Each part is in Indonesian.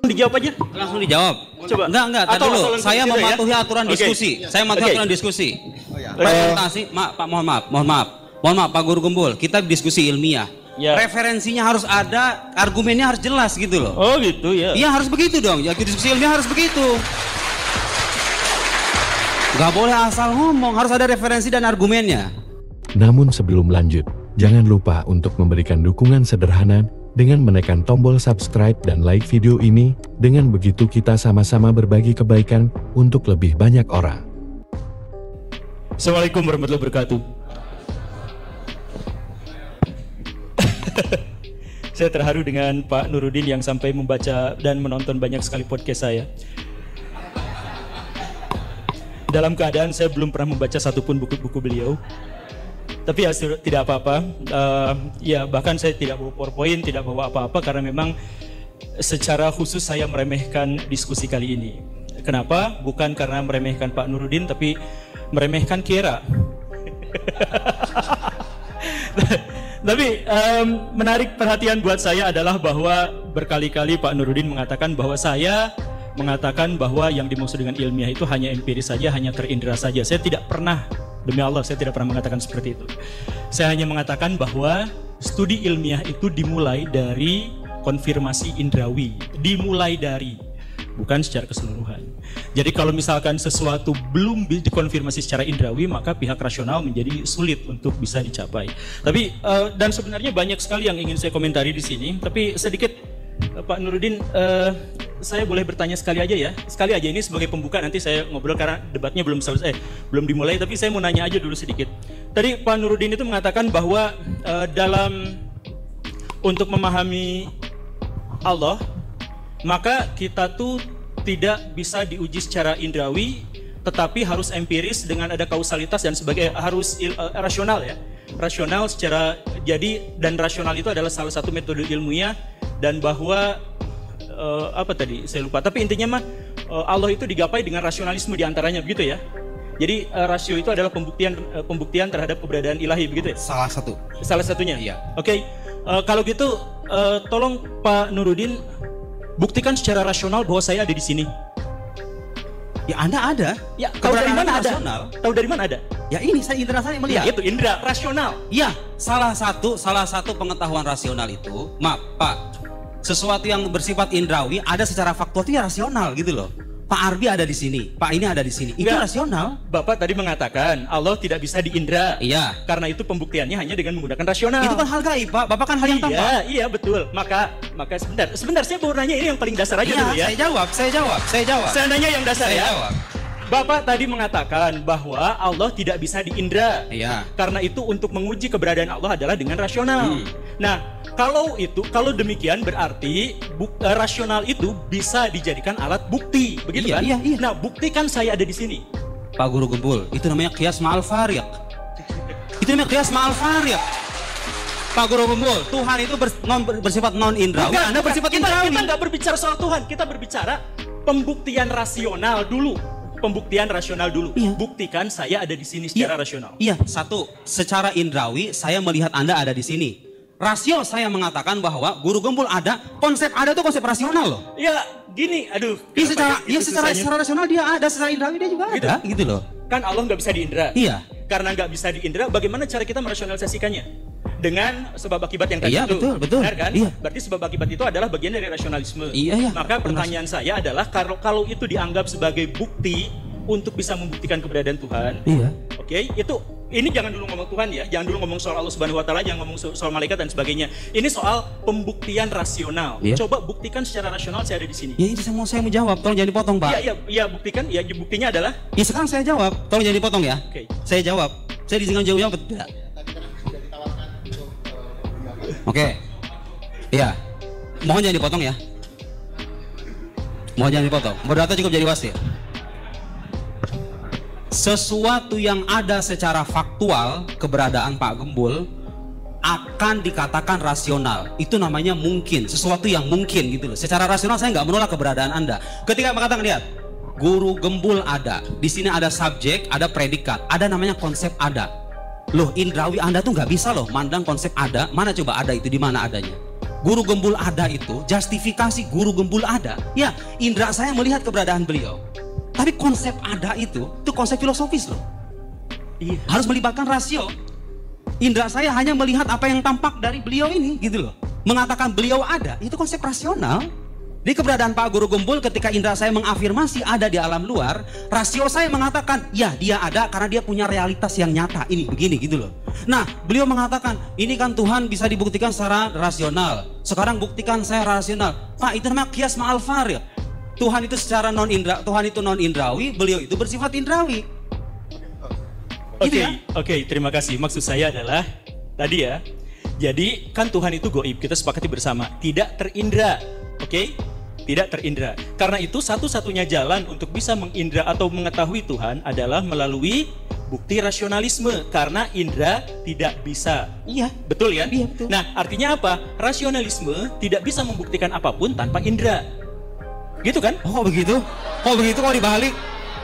Dijawab aja. Langsung dijawab. Coba. Enggak, tadi dulu. Saya mematuhi aturan diskusi. Saya mematuhi aturan diskusi. Presentasi, mohon maaf Pak Guru Gembul, kita diskusi ilmiah. Ya. Referensinya harus ada, argumennya harus jelas gitu loh. Oh gitu ya. Iya harus begitu dong. Ya diskusi ilmiah harus begitu. Gak boleh asal ngomong, harus ada referensi dan argumennya. Namun sebelum lanjut, jangan lupa untuk memberikan dukungan sederhana dengan menekan tombol subscribe dan like video ini. Dengan begitu kita sama-sama berbagi kebaikan untuk lebih banyak orang. Assalamualaikum warahmatullahi wabarakatuh. Saya terharu dengan Pak Nuruddin yang sampai membaca dan menonton banyak sekali podcast saya. Dalam keadaan saya belum pernah membaca satupun buku-buku beliau. Tapi ya tidak apa-apa. Ya bahkan saya tidak bawa PowerPoint, tidak bawa apa-apa karena memang secara khusus saya meremehkan diskusi kali ini. Kenapa? Bukan karena meremehkan Pak Nuruddin, tapi meremehkan Kira. Tapi menarik perhatian buat saya adalah bahwa berkali-kali Pak Nuruddin mengatakan bahwa saya mengatakan bahwa yang dimaksud dengan ilmiah itu hanya empiris saja, hanya terindra saja. Saya tidak pernah, demi Allah, saya tidak pernah mengatakan seperti itu. Saya hanya mengatakan bahwa studi ilmiah itu dimulai dari konfirmasi indrawi, dimulai dari, bukan secara keseluruhan. Jadi kalau misalkan sesuatu belum dikonfirmasi secara indrawi, maka pihak rasional menjadi sulit untuk bisa dicapai. Tapi dan sebenarnya banyak sekali yang ingin saya komentari di sini. Tapi sedikit Pak Nuruddin, saya boleh bertanya sekali aja ya. Sekali aja, ini sebagai pembuka, nanti saya ngobrol karena debatnya belum selesai, belum dimulai. Tapi saya mau nanya aja dulu sedikit. Tadi Pak Nuruddin itu mengatakan bahwa dalam untuk memahami Allah, maka kita tuh tidak bisa diuji secara indrawi, tetapi harus empiris dengan ada kausalitas dan sebagainya, harus rasional ya, rasional secara, jadi dan rasional itu adalah salah satu metode ilmiah. Dan bahwa apa tadi saya lupa, tapi intinya mah Allah itu digapai dengan rasionalisme diantaranya, begitu ya. Jadi rasio itu adalah pembuktian terhadap keberadaan ilahi, begitu ya. Salah satunya. Iya. Oke. Kalau gitu tolong Pak Nuruddin buktikan secara rasional bahwa saya ada di sini. Ya Anda ada. Ya, tahu dari mana ada? Rasional. Tahu dari mana ada? Ya ini indra saya melihat. Ya, itu indra rasional. Iya, salah satu pengetahuan rasional itu, maaf Pak, sesuatu yang bersifat indrawi ada secara faktual itu ya rasional gitu loh. Pak Arbi ada di sini, Pak ini ada di sini. Itu rasional. Bapak tadi mengatakan Allah tidak bisa diindra. Iya. Karena itu pembuktiannya hanya dengan menggunakan rasional. Itu kan hal gaib, Pak. Bapak kan hal yang tampak. Iya betul. Maka sebentar saya mau nanya ini yang paling dasar aja dulu ya. Saya jawab. Saya nanya yang dasar saya ya. Jawab. Bapak tadi mengatakan bahwa Allah tidak bisa diindra. Iya. Karena itu untuk menguji keberadaan Allah adalah dengan rasional. Nah, kalau demikian berarti rasional itu bisa dijadikan alat bukti, begitu kan? Iya. Nah, buktikan saya ada di sini. Pak Guru Gembul, itu namanya qiyas ma'al fariq. Pak Guru Gembul, Tuhan itu bersifat non indrawi. Anda bersifat indrawi. Kita nggak berbicara soal Tuhan, kita berbicara pembuktian rasional dulu. Iya. Buktikan saya ada di sini secara rasional. Iya, satu, secara indrawi saya melihat Anda ada di sini. Rasio saya mengatakan bahwa Guru Gembul ada, konsep ada itu konsep rasional loh. Ya, gini, aduh. Secara rasional dia ada, secara indrawi dia juga ada, gitu loh. Kan Allah nggak bisa diindra. Iya. Karena nggak bisa diindra, bagaimana cara kita merasionalisasikannya? Dengan sebab akibat yang tadi itu. Iya, betul. Benar kan? Iya. Berarti sebab akibat itu adalah bagian dari rasionalisme. Iya. Maka pertanyaan saya adalah kalau itu dianggap sebagai bukti untuk bisa membuktikan keberadaan Tuhan. Iya. Oke, ini jangan dulu ngomong Tuhan ya, jangan dulu ngomong soal Allah Subhanahu wa taala, jangan ngomong soal malaikat dan sebagainya. Ini soal pembuktian rasional. Iya. Coba buktikan secara rasional saya ada di sini. Ya itu saya mau jawab, tolong jangan dipotong, Pak. Iya, buktikan. Ya, buktinya adalah. Ya sekarang saya jawab, tolong jangan dipotong ya. Oke. Saya jawab. Saya diizinkan jawab betul. Oke. Iya. Mohon jangan dipotong ya. Mohon jangan dipotong. Moderator cukup jadi wasit. Sesuatu yang ada secara faktual, keberadaan Pak Gembul akan dikatakan rasional. Itu namanya mungkin, sesuatu yang mungkin gitu loh. Secara rasional saya nggak menolak keberadaan Anda. Ketika mengatakan, lihat, Guru Gembul ada, di sini ada subjek, ada predikat, ada namanya konsep ada. Loh, indrawi Anda tuh nggak bisa loh mandang konsep ada. Mana coba ada itu, di mana adanya? guru gembul ada itu, justifikasi guru gembul ada, ya indera saya melihat keberadaan beliau. Tapi konsep ada itu konsep filosofis loh. Iya. Harus melibatkan rasio. Indera saya hanya melihat apa yang tampak dari beliau ini gitu loh. Mengatakan beliau ada, itu konsep rasional. Di keberadaan Pak Guru Gembul ketika indera saya mengafirmasi ada di alam luar, rasio saya mengatakan ya dia ada karena dia punya realitas yang nyata ini begini gitu loh. Nah beliau mengatakan ini kan Tuhan bisa dibuktikan secara rasional. Sekarang buktikan saya rasional. Pak itu namanya kias ma'al farid. Tuhan itu secara non indra, Tuhan itu non indrawi, beliau itu bersifat indrawi. Oke, terima kasih. Maksud saya adalah tadi ya. Jadi kan Tuhan itu goib, kita sepakati bersama, tidak terindra. Oke? Tidak terindra. Karena itu satu-satunya jalan untuk bisa mengindra atau mengetahui Tuhan adalah melalui bukti rasionalisme, karena indra tidak bisa. Iya, betul ya? Iya, betul. Nah, artinya apa? Rasionalisme tidak bisa membuktikan apapun tanpa indra. Gitu kan? Oh begitu? Oh begitu kalau dibalik?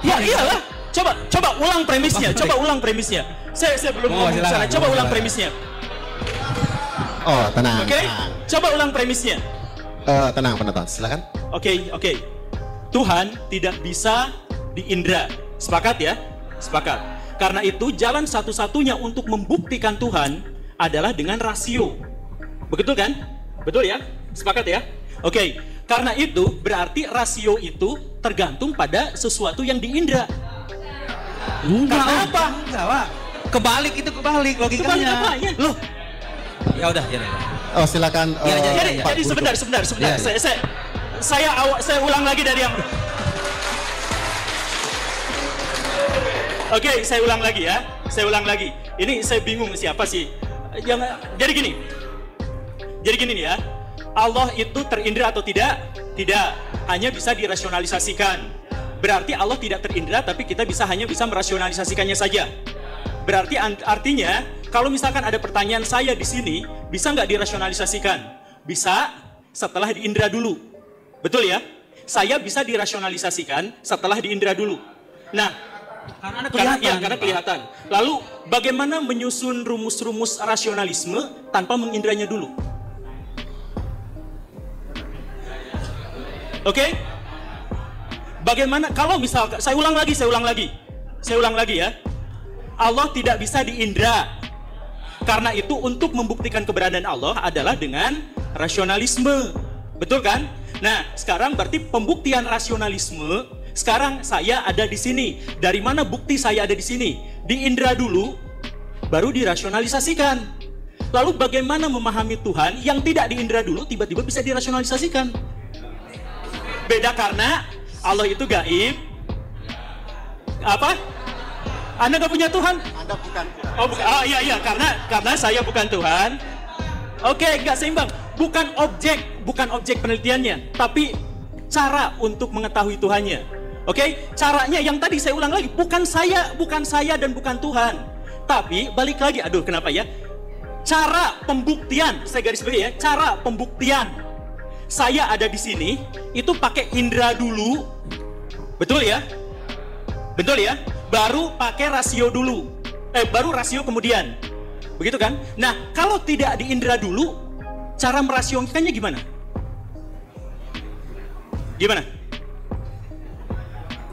Ya iyalah. Coba ulang premisnya. Coba ulang premisnya. Saya belum ngomong sana. Coba ulang premisnya. Oh, tenang. Oke. Coba ulang premisnya. Tenang penonton, silakan. Oke. Tuhan tidak bisa diindra. Sepakat ya? Sepakat. Karena itu jalan satu-satunya untuk membuktikan Tuhan adalah dengan rasio. Begitu kan? Betul ya? Sepakat ya? Oke. Karena itu berarti rasio itu tergantung pada sesuatu yang diindra. Enggak apa? Enggak, Pak. Kebalik logikanya. Kebalik apanya? Loh. Ya udah. Oh, silakan. Jadi sebentar. Ya. Saya ulang lagi dari yang. Oke, saya ulang lagi ya. Ini saya bingung siapa sih. Jadi gini nih ya. Allah itu terindra atau tidak? Tidak. Hanya bisa dirasionalisasikan. Berarti Allah tidak terindra, tapi kita hanya bisa merasionalisasikannya saja. Berarti artinya kalau misalkan ada pertanyaan saya di sini, bisa nggak dirasionalisasikan? Bisa setelah diindra dulu. Betul ya? Saya bisa dirasionalisasikan setelah diindra dulu. Nah, karena kelihatan. Lalu bagaimana menyusun rumus-rumus rasionalisme tanpa mengindranya dulu? Oke? Bagaimana kalau misalkan saya ulang lagi ya. Allah tidak bisa diindra. Karena itu untuk membuktikan keberadaan Allah adalah dengan rasionalisme. Betul kan? Nah, sekarang berarti pembuktian rasionalisme. Sekarang saya ada di sini. Dari mana bukti saya ada di sini? Diindra dulu, baru dirasionalisasikan. Lalu bagaimana memahami Tuhan yang tidak diindra dulu tiba-tiba bisa dirasionalisasikan? Beda karena Allah itu gaib. Apa? Anda gak punya Tuhan? Anda bukan Tuhan. Oh, bukan. Oh iya, karena saya bukan Tuhan. Oke, gak seimbang. Bukan objek penelitiannya, tapi cara untuk mengetahui Tuhannya. Oke, caranya yang tadi saya ulang lagi, bukan saya dan bukan Tuhan. Tapi balik lagi, aduh kenapa ya? Cara pembuktian, saya garis bawahi ya, cara pembuktian. Saya ada di sini, itu pakai indra dulu, betul ya? Baru pakai rasio dulu, baru rasio kemudian, begitu kan? Nah, kalau tidak di indra dulu, cara merasiokannya gimana?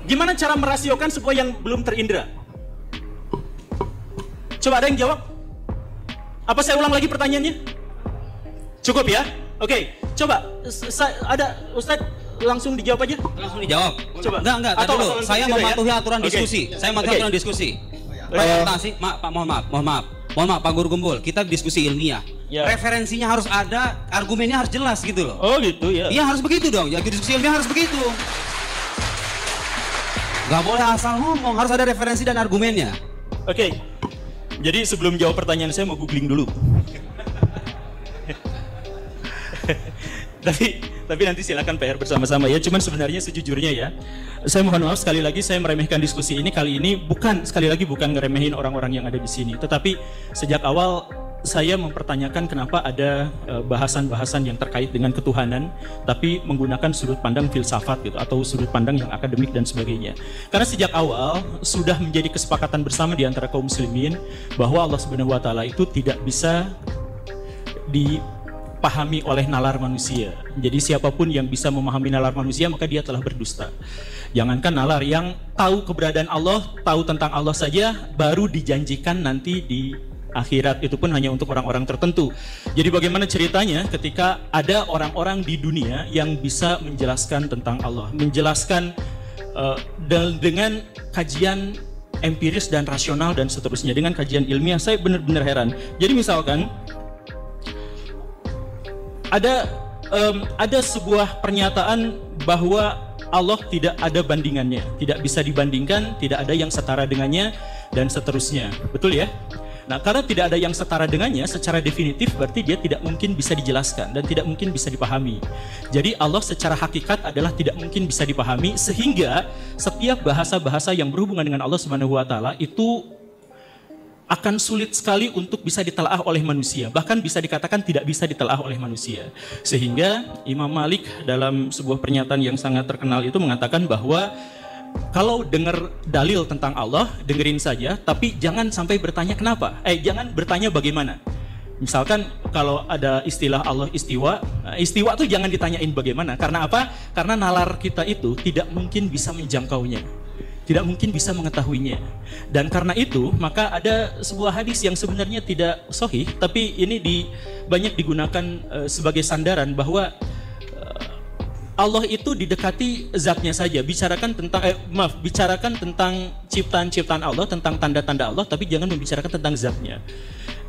Gimana cara merasiokan sebuah yang belum terindra? Coba ada yang jawab? Apa saya ulang lagi pertanyaannya? Cukup ya? Oke, coba ada Ustadz langsung dijawab aja. Langsung dijawab. Coba. Enggak, dulu. Saya mematuhi aturan diskusi. Saya mematuhi aturan diskusi. Mohon maaf Pak Guru Gembul, kita diskusi ilmiah. Ya. Referensinya harus ada, argumennya harus jelas gitu loh. Oh gitu ya. Iya harus begitu dong. Ya diskusi ilmiah harus begitu. Gak boleh asal ngomong, harus ada referensi dan argumennya. Oke. Jadi sebelum jawab pertanyaan saya mau googling dulu. Tapi nanti silakan PR bersama-sama ya. Cuman sebenarnya sejujurnya ya, saya mohon maaf sekali lagi saya meremehkan diskusi ini kali ini bukan ngeremehin orang-orang yang ada di sini, tetapi sejak awal saya mempertanyakan kenapa ada bahasan-bahasan yang terkait dengan ketuhanan tapi menggunakan sudut pandang filsafat gitu atau sudut pandang yang akademik dan sebagainya. Karena sejak awal sudah menjadi kesepakatan bersama di antara kaum muslimin bahwa Allah Subhanahu wa taala itu tidak bisa dipahami oleh nalar manusia. Jadi siapapun yang bisa memahami nalar manusia maka dia telah berdusta. Jangankan nalar, yang tahu keberadaan Allah, tahu tentang Allah saja baru dijanjikan nanti di akhirat, itu pun hanya untuk orang-orang tertentu. Jadi bagaimana ceritanya ketika ada orang-orang di dunia yang bisa menjelaskan tentang Allah, menjelaskan dengan kajian empiris dan rasional dan seterusnya, dengan kajian ilmiah. Saya benar-benar heran. Jadi misalkan ada sebuah pernyataan bahwa Allah tidak ada bandingannya, tidak bisa dibandingkan, tidak ada yang setara dengannya dan seterusnya. Betul ya? Nah, karena tidak ada yang setara dengannya secara definitif, berarti dia tidak mungkin bisa dijelaskan dan tidak mungkin bisa dipahami. Jadi Allah secara hakikat adalah tidak mungkin bisa dipahami, sehingga setiap bahasa-bahasa yang berhubungan dengan Allah Subhanahu wa taala itu akan sulit sekali untuk bisa ditelaah oleh manusia. Bahkan bisa dikatakan tidak bisa ditelaah oleh manusia. Sehingga Imam Malik dalam sebuah pernyataan yang sangat terkenal itu mengatakan bahwa kalau dengar dalil tentang Allah, dengerin saja, tapi jangan sampai bertanya kenapa. Jangan bertanya bagaimana. Misalkan kalau ada istilah Allah istiwa, istiwa tuh jangan ditanyain bagaimana. Karena apa? Karena nalar kita itu tidak mungkin bisa menjangkaunya, tidak mungkin bisa mengetahuinya. Dan karena itu, maka ada sebuah hadis yang sebenarnya tidak sahih, tapi ini banyak digunakan sebagai sandaran bahwa Allah itu didekati zatnya saja. Bicarakan tentang ciptaan-ciptaan Allah, tentang tanda-tanda Allah, tapi jangan membicarakan tentang zatnya.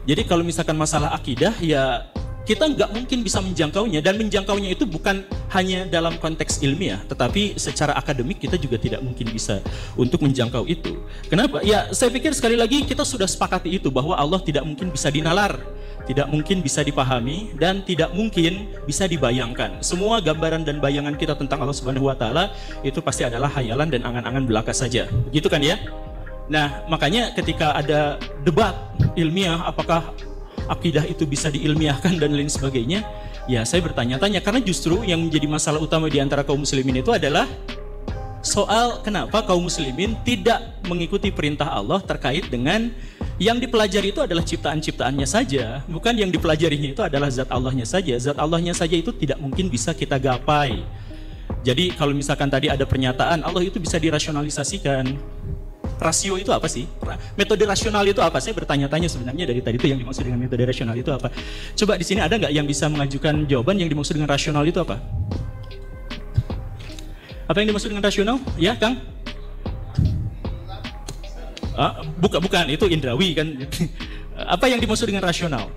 Jadi kalau misalkan masalah akidah, ya kita nggak mungkin bisa menjangkaunya, dan menjangkaunya itu bukan hanya dalam konteks ilmiah, tetapi secara akademik kita juga tidak mungkin bisa untuk menjangkau itu. Kenapa? Ya saya pikir sekali lagi kita sudah sepakati itu, bahwa Allah tidak mungkin bisa dinalar, tidak mungkin bisa dipahami, dan tidak mungkin bisa dibayangkan. Semua gambaran dan bayangan kita tentang Allah Subhanahu wa taala itu pasti adalah hayalan dan angan-angan belaka saja. Begitu kan ya? Nah, makanya ketika ada debat ilmiah apakah akidah itu bisa diilmiahkan dan lain sebagainya, ya saya bertanya-tanya, karena justru yang menjadi masalah utama di antara kaum muslimin itu adalah soal kenapa kaum muslimin tidak mengikuti perintah Allah terkait dengan yang dipelajari itu adalah ciptaan-ciptaannya saja, bukan yang dipelajarinya itu adalah zat Allahnya saja. Zat Allahnya saja itu tidak mungkin bisa kita gapai. Jadi kalau misalkan tadi ada pernyataan Allah itu bisa dirasionalisasikan, rasio itu apa sih? Metode rasional itu apa? Saya bertanya-tanya sebenarnya dari tadi itu yang dimaksud dengan metode rasional itu apa? Coba di sini ada nggak yang bisa mengajukan jawaban yang dimaksud dengan rasional itu apa? Apa yang dimaksud dengan rasional? Ya, Kang? Bukan, itu indrawi kan. Apa yang dimaksud dengan rasional?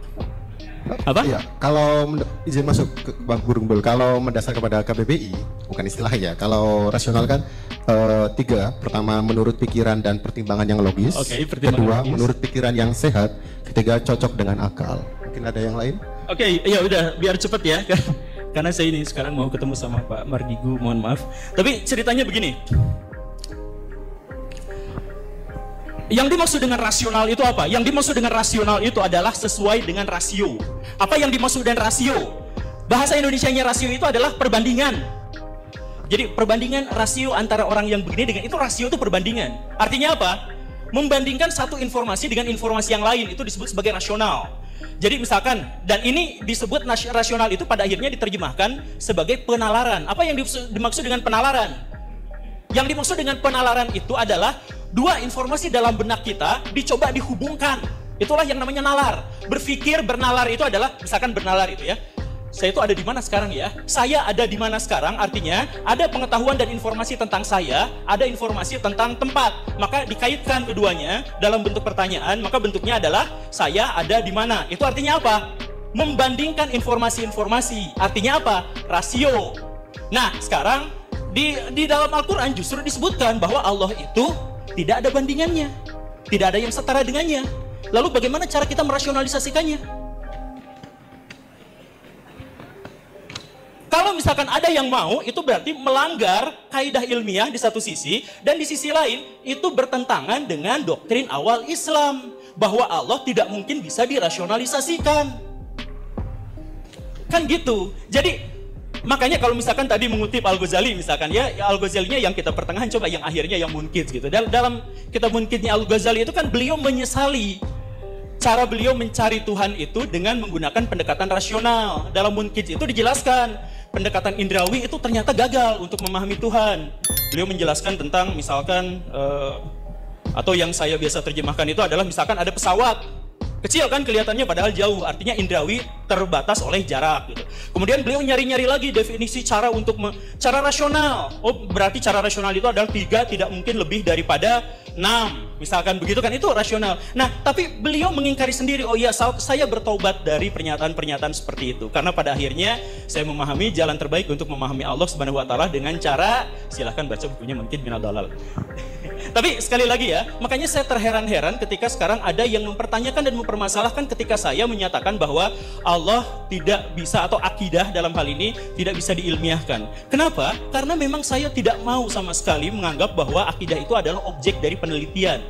Apa? Iya, kalau izin masuk ke Bang Burungbul, kalau mendasar kepada KBBI, bukan istilahnya. Kalau rasional kan tiga, pertama menurut pikiran dan pertimbangan yang logis. Kedua, logis. Menurut pikiran yang sehat. Ketiga, cocok dengan akal. Mungkin ada yang lain? Ya udah, biar cepet ya. Karena saya ini sekarang mau ketemu sama Pak Mardigu, mohon maaf. Tapi ceritanya begini. Yang dimaksud dengan rasional itu apa? Yang dimaksud dengan rasional itu adalah sesuai dengan rasio. Apa yang dimaksud dengan rasio? Bahasa Indonesianya rasio itu adalah perbandingan. Jadi perbandingan rasio antara orang yang begini dengan itu, rasio itu perbandingan. Artinya apa? Membandingkan satu informasi dengan informasi yang lain, itu disebut sebagai rasional. Jadi misalkan, dan ini disebut rasional itu pada akhirnya diterjemahkan sebagai penalaran. Apa yang dimaksud dengan penalaran? Yang dimaksud dengan penalaran itu adalah dua informasi dalam benak kita dicoba dihubungkan. Itulah yang namanya nalar. Berpikir, bernalar itu adalah, misalkan bernalar itu ya, saya itu ada di mana sekarang ya? Saya ada di mana sekarang, artinya ada pengetahuan dan informasi tentang saya, ada informasi tentang tempat. Maka dikaitkan keduanya dalam bentuk pertanyaan, maka bentuknya adalah saya ada di mana. Itu artinya apa? Membandingkan informasi-informasi. Artinya apa? Rasio. Nah, sekarang di dalam Al-Quran justru disebutkan bahwa Allah itu tidak ada bandingannya, tidak ada yang setara dengannya. Lalu bagaimana cara kita merasionalisasikannya? Kalau misalkan ada yang mau, itu berarti melanggar kaidah ilmiah di satu sisi, dan di sisi lain itu bertentangan dengan doktrin awal Islam bahwa Allah tidak mungkin bisa dirasionalisasikan. Kan gitu. Jadi makanya kalau misalkan tadi mengutip Al-Ghazali misalkan ya Al-Ghazalinya yang kita pertengahan, coba yang akhirnya yang Munkid gitu. Dalam kitab Munkidnya Al-Ghazali itu kan beliau menyesali cara beliau mencari Tuhan itu dengan menggunakan pendekatan rasional. Dalam Munkij itu dijelaskan, pendekatan indrawi itu ternyata gagal untuk memahami Tuhan. Beliau menjelaskan tentang misalkan, atau yang saya biasa terjemahkan itu adalah misalkan ada pesawat. Kecil kan kelihatannya padahal jauh, artinya indrawi terbatas oleh jarak gitu. Kemudian beliau nyari-nyari lagi definisi cara untuk cara rasional. Oh, berarti cara rasional itu adalah 3, tidak mungkin lebih daripada 6. Misalkan begitu kan, itu rasional. Nah, tapi beliau mengingkari sendiri, oh iya saya bertaubat dari pernyataan-pernyataan seperti itu. Karena pada akhirnya saya memahami jalan terbaik untuk memahami Allah Subhanahu wa taala dengan cara, silahkan baca bukunya mungkin Minad Dhalal. Tapi sekali lagi ya, makanya saya terheran-heran ketika sekarang ada yang mempertanyakan dan mempermasalahkan ketika saya menyatakan bahwa Allah tidak bisa, atau akidah dalam hal ini tidak bisa diilmiahkan. Kenapa? Karena memang saya tidak mau sama sekali menganggap bahwa akidah itu adalah objek dari penelitian,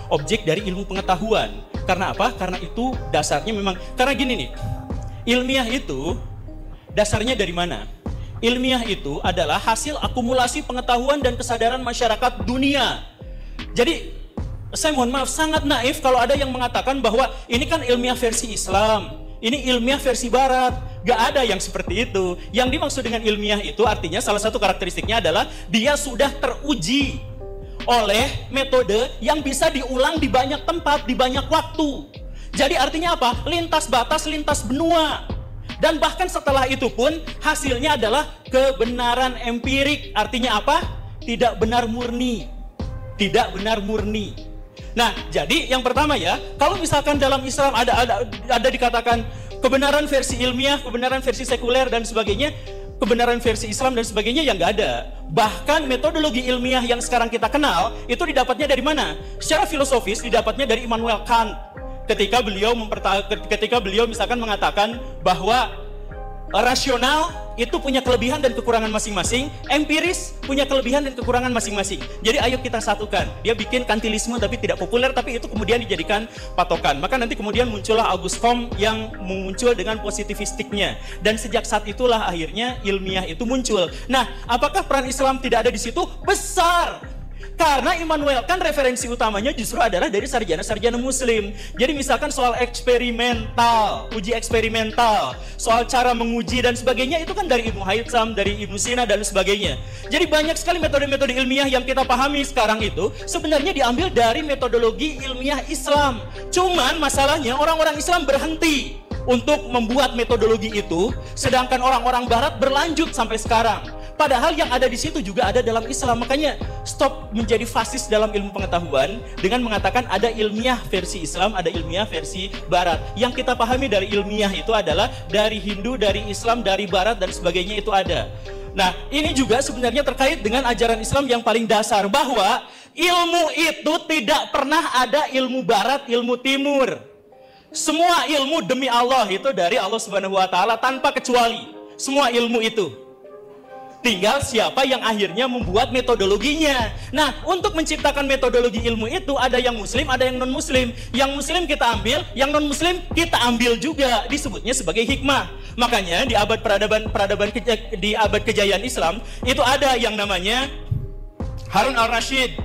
objek dari ilmu pengetahuan. Karena apa? Karena itu dasarnya memang, karena gini nih, ilmiah itu dasarnya dari mana? Ilmiah itu adalah hasil akumulasi pengetahuan dan kesadaran masyarakat dunia. Jadi saya mohon maaf, sangat naif kalau ada yang mengatakan bahwa ini kan ilmiah versi Islam, ini ilmiah versi Barat. Gak ada yang seperti itu. Yang dimaksud dengan ilmiah itu artinya salah satu karakteristiknya adalah dia sudah teruji oleh metode yang bisa diulang di banyak tempat, di banyak waktu. Jadi artinya apa? Lintas batas, lintas benua. Dan bahkan setelah itu pun hasilnya adalah kebenaran empirik. Artinya apa? Tidak benar murni. Tidak benar murni. Nah, jadi yang pertama ya, kalau misalkan dalam Islam ada dikatakan kebenaran versi ilmiah, kebenaran versi sekuler dan sebagainya, kebenaran versi Islam dan sebagainya, yang nggak ada. Bahkan metodologi ilmiah yang sekarang kita kenal itu didapatnya dari mana? Secara filosofis didapatnya dari Immanuel Kant. Ketika beliau misalkan mengatakan bahwa rasional itu punya kelebihan dan kekurangan masing-masing, empiris punya kelebihan dan kekurangan masing-masing. Jadi ayo kita satukan. Dia bikin kantilisme tapi tidak populer, tapi itu kemudian dijadikan patokan. Maka nanti kemudian muncullah Auguste Comte yang muncul dengan positivistiknya. Dan sejak saat itulah akhirnya ilmiah itu muncul. Nah, apakah peran Islam tidak ada di situ? Besar. Karena Immanuel kan referensi utamanya justru adalah dari sarjana-sarjana muslim. Jadi misalkan soal eksperimental, uji eksperimental, soal cara menguji dan sebagainya, itu kan dari Ibnu Haytham, dari Ibnu Sina dan sebagainya. Jadi banyak sekali metode-metode ilmiah yang kita pahami sekarang itu sebenarnya diambil dari metodologi ilmiah Islam. Cuman masalahnya orang-orang Islam berhenti untuk membuat metodologi itu, sedangkan orang-orang Barat berlanjut sampai sekarang. Padahal yang ada di situ juga ada dalam Islam. Makanya stop menjadi fasis dalam ilmu pengetahuan dengan mengatakan ada ilmiah versi Islam, ada ilmiah versi Barat. Yang kita pahami dari ilmiah itu adalah dari Hindu, dari Islam, dari Barat dan sebagainya itu ada. Nah, ini juga sebenarnya terkait dengan ajaran Islam yang paling dasar, bahwa ilmu itu tidak pernah ada ilmu Barat, ilmu Timur. Semua ilmu demi Allah itu dari Allah Subhanahu wa taala tanpa kecuali. Semua ilmu itu. Tinggal siapa yang akhirnya membuat metodologinya. Nah, untuk menciptakan metodologi ilmu itu ada yang muslim, ada yang non-muslim. Yang muslim kita ambil, yang non-muslim kita ambil juga. Disebutnya sebagai hikmah. Makanya di abad di abad kejayaan Islam itu ada yang namanya Harun al-Rashid.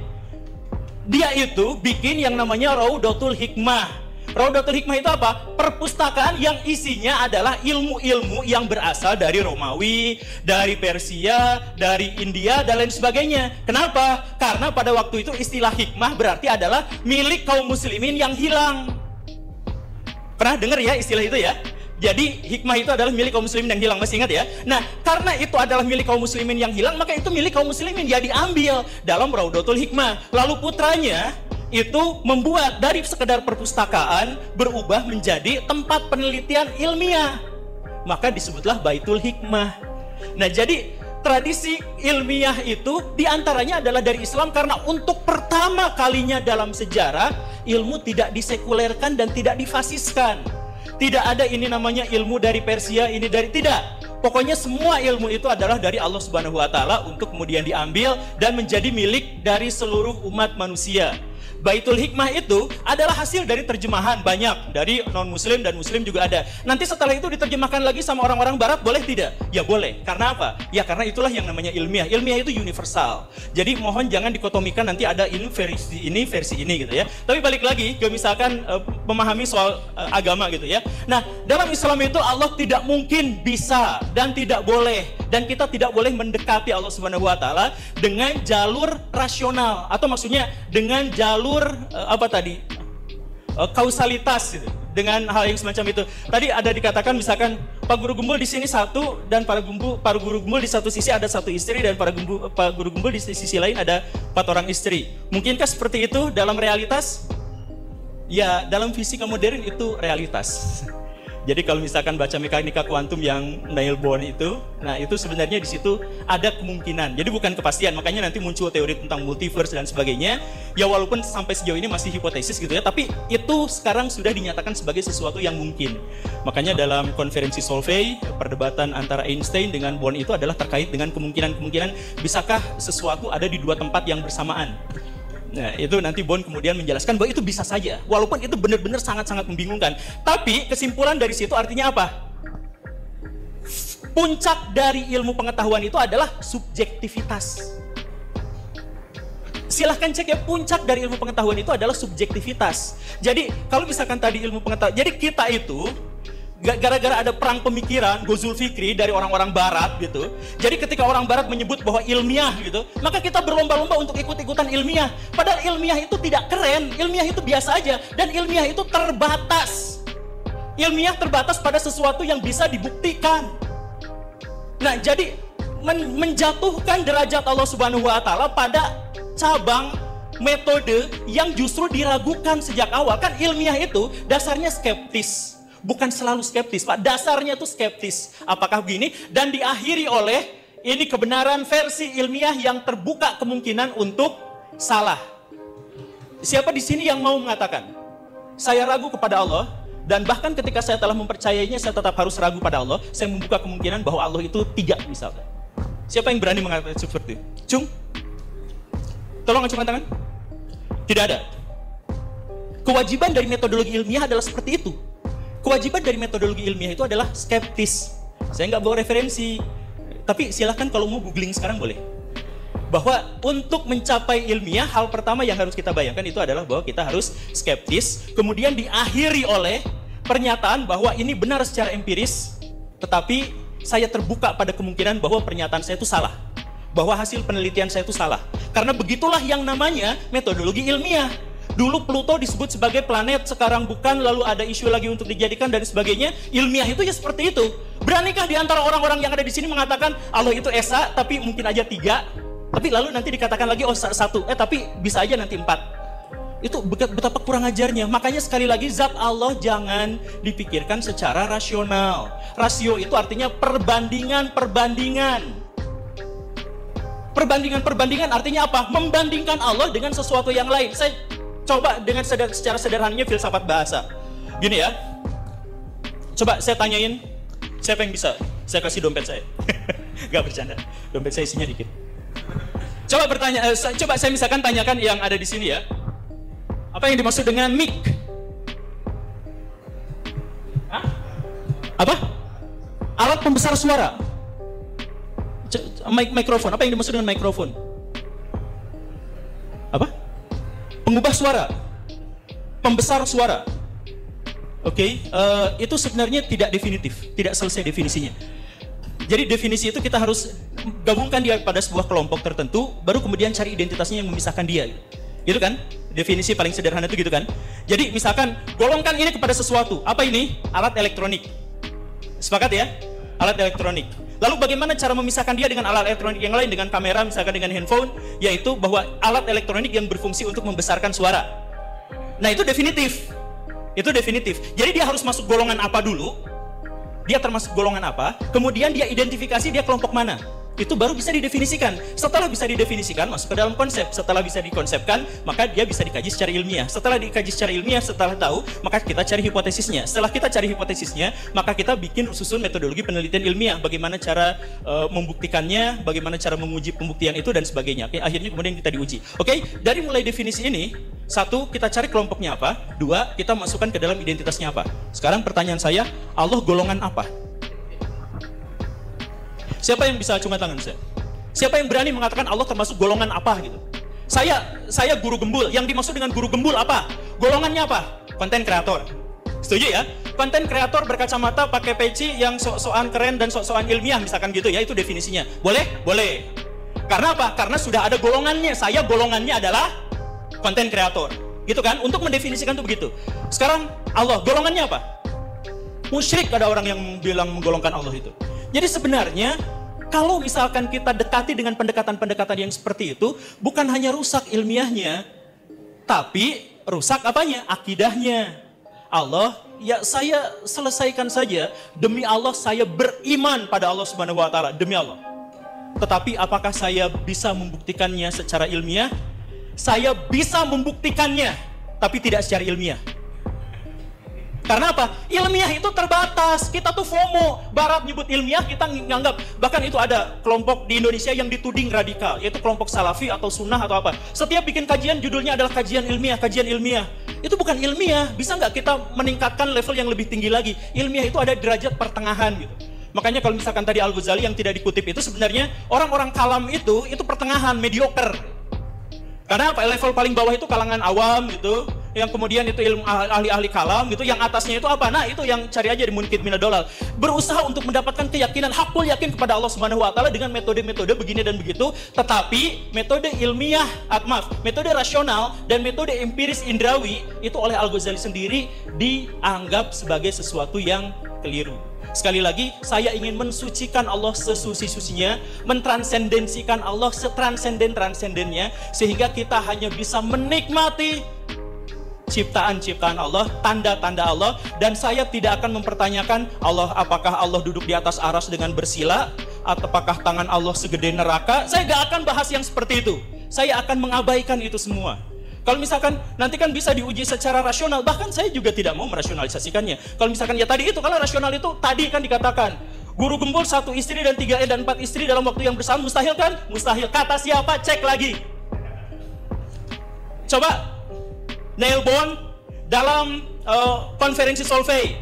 Dia itu bikin yang namanya Raudatul Hikmah. Raudatul Hikmah itu apa? Perpustakaan yang isinya adalah ilmu-ilmu yang berasal dari Romawi, dari Persia, dari India, dan lain sebagainya. Kenapa? Karena pada waktu itu istilah hikmah berarti adalah milik kaum muslimin yang hilang. Pernah dengar ya istilah itu ya? Jadi hikmah itu adalah milik kaum muslimin yang hilang, masih ingat ya? Nah, karena itu adalah milik kaum muslimin yang hilang, maka itu milik kaum muslimin, ya diambil dalam Raudatul Hikmah. Lalu putranya itu membuat dari sekedar perpustakaan berubah menjadi tempat penelitian ilmiah. Maka disebutlah Baitul Hikmah. Nah, jadi tradisi ilmiah itu diantaranya adalah dari Islam, karena untuk pertama kalinya dalam sejarah ilmu tidak disekulerkan dan tidak difasiskan. Tidak ada ini namanya ilmu dari Persia, ini dari, tidak. Pokoknya semua ilmu itu adalah dari Allah Subhanahu wa taala untuk kemudian diambil dan menjadi milik dari seluruh umat manusia. Baitul Hikmah itu adalah hasil dari terjemahan banyak dari non-muslim dan muslim juga ada. Nanti setelah itu diterjemahkan lagi sama orang-orang barat, boleh tidak? Ya boleh. Karena apa? Ya karena itulah yang namanya ilmiah. Ilmiah itu universal. Jadi mohon jangan dikotomikan nanti ada versi ini gitu ya. Tapi balik lagi ke misalkan memahami soal agama gitu ya. Nah, dalam Islam itu Allah tidak mungkin bisa dan tidak boleh, dan kita tidak boleh mendekati Allah Subhanahu wa taala dengan jalur rasional, atau maksudnya dengan jalur kausalitas gitu, dengan hal yang semacam itu. Tadi ada dikatakan misalkan Pak Guru Gumbul di sini satu, dan para guru Gumbul di satu sisi ada satu istri, dan Pak Guru Gumbul di sisi lain ada 4 orang istri. Mungkinkah seperti itu dalam realitas? Ya, dalam fisika modern itu realitas. Jadi kalau misalkan baca mekanika kuantum yang Niels Bohr itu, nah itu sebenarnya di situ ada kemungkinan. Jadi bukan kepastian, makanya nanti muncul teori tentang multiverse dan sebagainya. Ya walaupun sampai sejauh ini masih hipotesis gitu ya, tapi itu sekarang sudah dinyatakan sebagai sesuatu yang mungkin. Makanya dalam konferensi Solvay, perdebatan antara Einstein dengan Bohr itu adalah terkait dengan kemungkinan bisakah sesuatu ada di 2 tempat yang bersamaan. Nah, itu nanti Bohr kemudian menjelaskan bahwa itu bisa saja, walaupun itu benar-benar sangat-sangat membingungkan. Tapi kesimpulan dari situ artinya apa? Puncak dari ilmu pengetahuan itu adalah subjektivitas. Silahkan cek ya, puncak dari ilmu pengetahuan itu adalah subjektivitas. Jadi kalau misalkan tadi ilmu pengetahuan, jadi kita itu gara-gara ada perang pemikiran Ghazul Fikri dari orang-orang barat gitu. Jadi ketika orang barat menyebut bahwa ilmiah gitu, maka kita berlomba-lomba untuk ikut-ikutan ilmiah. Padahal ilmiah itu tidak keren, ilmiah itu biasa aja, dan ilmiah itu terbatas. Ilmiah terbatas pada sesuatu yang bisa dibuktikan. Nah, jadi menjatuhkan derajat Allah Subhanahu wa taala pada cabang metode yang justru diragukan sejak awal. Kan ilmiah itu dasarnya skeptis. Bukan selalu skeptis, Pak. Dasarnya tuh skeptis. Apakah begini? Dan diakhiri oleh ini kebenaran versi ilmiah yang terbuka kemungkinan untuk salah. Siapa di sini yang mau mengatakan, saya ragu kepada Allah, dan bahkan ketika saya telah mempercayainya, saya tetap harus ragu pada Allah, saya membuka kemungkinan bahwa Allah itu tidak, misalkan. Siapa yang berani mengatakan seperti itu? Cung? Tolong acungkan tangan. Tidak ada. Kewajiban dari metodologi ilmiah adalah seperti itu. Kewajiban dari metodologi ilmiah itu adalah skeptis. Saya nggak bawa referensi, tapi silahkan kalau mau googling sekarang boleh. Bahwa untuk mencapai ilmiah, hal pertama yang harus kita bayangkan itu adalah bahwa kita harus skeptis, kemudian diakhiri oleh pernyataan bahwa ini benar secara empiris, tetapi saya terbuka pada kemungkinan bahwa pernyataan saya itu salah, bahwa hasil penelitian saya itu salah. Karena begitulah yang namanya metodologi ilmiah. Dulu Pluto disebut sebagai planet, sekarang bukan, lalu ada isu lagi untuk dijadikan dan sebagainya. Ilmiah itu ya seperti itu. Beranikah di antara orang-orang yang ada di sini mengatakan Allah itu esa, tapi mungkin aja 3, tapi lalu nanti dikatakan lagi oh 1, tapi bisa aja nanti 4. Itu betapa kurang ajarnya. Makanya sekali lagi zat Allah jangan dipikirkan secara rasional. Rasio itu artinya perbandingan. Perbandingan artinya apa? Membandingkan Allah dengan sesuatu yang lain. Saya coba dengan secara sederhananya filsafat bahasa. Gini ya. Coba saya tanyain, siapa yang bisa? Saya kasih dompet saya. Gak bercanda. Dompet saya isinya dikit. Coba saya misalkan tanyakan yang ada di sini ya. Apa yang dimaksud dengan mic? Hah? Apa? Alat pembesar suara. Mikrofon. Apa yang dimaksud dengan mikrofon? Apa? Pengubah suara, pembesar suara. Oke, itu sebenarnya tidak definitif, tidak selesai definisinya. Jadi definisi itu kita harus gabungkan dia pada sebuah kelompok tertentu, baru kemudian cari identitasnya yang memisahkan dia. Gitu kan? Definisi paling sederhana itu gitu kan? Jadi misalkan golongkan ini kepada sesuatu. Apa ini? Alat elektronik. Sepakat ya? Alat elektronik. Lalu bagaimana cara memisahkan dia dengan alat elektronik yang lain, dengan kamera, misalkan dengan handphone, yaitu bahwa alat elektronik yang berfungsi untuk membesarkan suara. Nah itu definitif. Itu definitif. Jadi dia harus masuk golongan apa dulu, dia termasuk golongan apa, kemudian dia identifikasi dia kelompok mana. itu baru bisa didefinisikan. Setelah bisa didefinisikan, masuk ke dalam konsep. Setelah bisa dikonsepkan, maka dia bisa dikaji secara ilmiah. Setelah dikaji secara ilmiah, setelah tahu, maka kita cari hipotesisnya. Setelah kita cari hipotesisnya, maka kita bikin susun metodologi penelitian ilmiah. Bagaimana cara membuktikannya, bagaimana cara menguji pembuktian itu, dan sebagainya. Oke, akhirnya kemudian kita diuji. Oke, dari mulai definisi ini, 1, kita cari kelompoknya apa. 2, kita masukkan ke dalam identitasnya apa. Sekarang pertanyaan saya, Allah golongan apa? Siapa yang bisa acungkan tangan saya? Siapa yang berani mengatakan Allah termasuk golongan apa gitu? Saya guru gembul. Yang dimaksud dengan guru gembul apa? Golongannya apa? Konten kreator. Setuju ya? Konten kreator berkacamata, pakai peci yang sok-sokan keren dan sok-sokan ilmiah, misalkan gitu ya, itu definisinya. Boleh? Boleh. Karena apa? Karena sudah ada golongannya. Saya golongannya adalah konten kreator. Gitu kan? Untuk mendefinisikan itu begitu. Sekarang Allah golongannya apa? Musyrik ada orang yang bilang menggolongkan Allah itu. Jadi sebenarnya kalau misalkan kita dekati dengan pendekatan-pendekatan yang seperti itu, bukan hanya rusak ilmiahnya, tapi rusak apanya? Akidahnya. Allah, ya saya selesaikan saja, demi Allah saya beriman pada Allah Subhanahu wa taala, demi Allah. Tetapi apakah saya bisa membuktikannya secara ilmiah? Saya bisa membuktikannya, tapi tidak secara ilmiah. Karena apa? Ilmiah itu terbatas. Kita tuh FOMO. Barat nyebut ilmiah, kita nganggap. Bahkan itu ada kelompok di Indonesia yang dituding radikal, yaitu kelompok salafi atau sunnah atau apa. Setiap bikin kajian judulnya adalah kajian ilmiah, kajian ilmiah. Itu bukan ilmiah. Bisa nggak kita meningkatkan level yang lebih tinggi lagi? Ilmiah itu ada derajat pertengahan gitu. Makanya kalau misalkan tadi Al-Ghazali yang tidak dikutip itu sebenarnya orang-orang kalam itu pertengahan, mediocre. Karena apa? Level paling bawah itu kalangan awam gitu, yang kemudian itu ilmu ahli-ahli kalam gitu, yang atasnya itu apa? Nah, itu yang cari aja di Munkid Minadolal. Berusaha untuk mendapatkan keyakinan, hakul yakin kepada Allah Subhanahu wa taala dengan metode-metode begini dan begitu, tetapi metode ilmiah, metode rasional dan metode empiris indrawi itu oleh Al-Ghazali sendiri dianggap sebagai sesuatu yang keliru. Sekali lagi, saya ingin mensucikan Allah sesuci-sucinya, mentransendensikan Allah setransenden-transendennya, sehingga kita hanya bisa menikmati ciptaan-ciptaan Allah, tanda-tanda Allah, dan saya tidak akan mempertanyakan Allah, apakah Allah duduk di atas aras dengan bersila, atau apakah tangan Allah segede neraka. Saya gak akan bahas yang seperti itu. Saya akan mengabaikan itu semua. Kalau misalkan nanti kan bisa diuji secara rasional, bahkan saya juga tidak mau merasionalisasikannya. Kalau misalkan ya tadi itu, kalau rasional itu tadi kan dikatakan guru gembul 1 istri dan 3 dan 4 istri dalam waktu yang bersamaan, mustahil kan? Mustahil. Kata siapa? Cek lagi. Coba Neil Bohr dalam konferensi Solvay,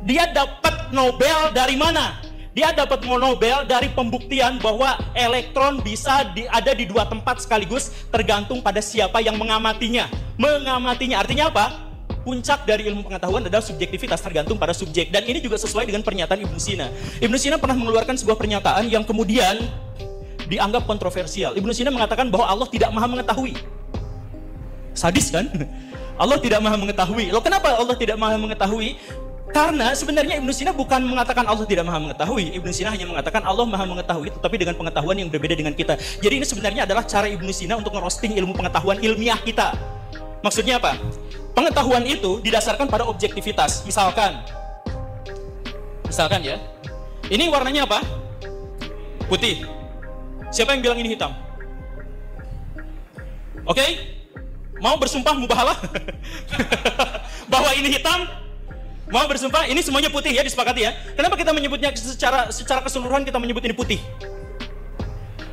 dia dapat Nobel dari mana? Dia dapat Nobel dari pembuktian bahwa elektron bisa ada di 2 tempat sekaligus, tergantung pada siapa yang mengamatinya. Mengamatinya artinya apa? Puncak dari ilmu pengetahuan adalah subjektivitas, tergantung pada subjek. Dan ini juga sesuai dengan pernyataan Ibnu Sina. Ibnu Sina pernah mengeluarkan sebuah pernyataan yang kemudian dianggap kontroversial. Ibnu Sina mengatakan bahwa Allah tidak maha mengetahui. Sadis kan? Allah tidak maha mengetahui. Loh, kenapa Allah tidak maha mengetahui? Karena sebenarnya Ibnu Sina bukan mengatakan Allah tidak maha mengetahui. Ibnu Sina hanya mengatakan Allah maha mengetahui, tetapi dengan pengetahuan yang berbeda dengan kita. Jadi ini sebenarnya adalah cara Ibnu Sina untuk ngerosting ilmu pengetahuan ilmiah kita. Maksudnya apa? Pengetahuan itu didasarkan pada objektivitas. Misalkan ya, ini warnanya apa? Putih. Siapa yang bilang ini hitam? Oke? Mau bersumpah mubahalah bahwa ini hitam? Mau bersumpah ini semuanya putih ya, disepakati ya. Kenapa kita menyebutnya secara keseluruhan kita menyebut ini putih?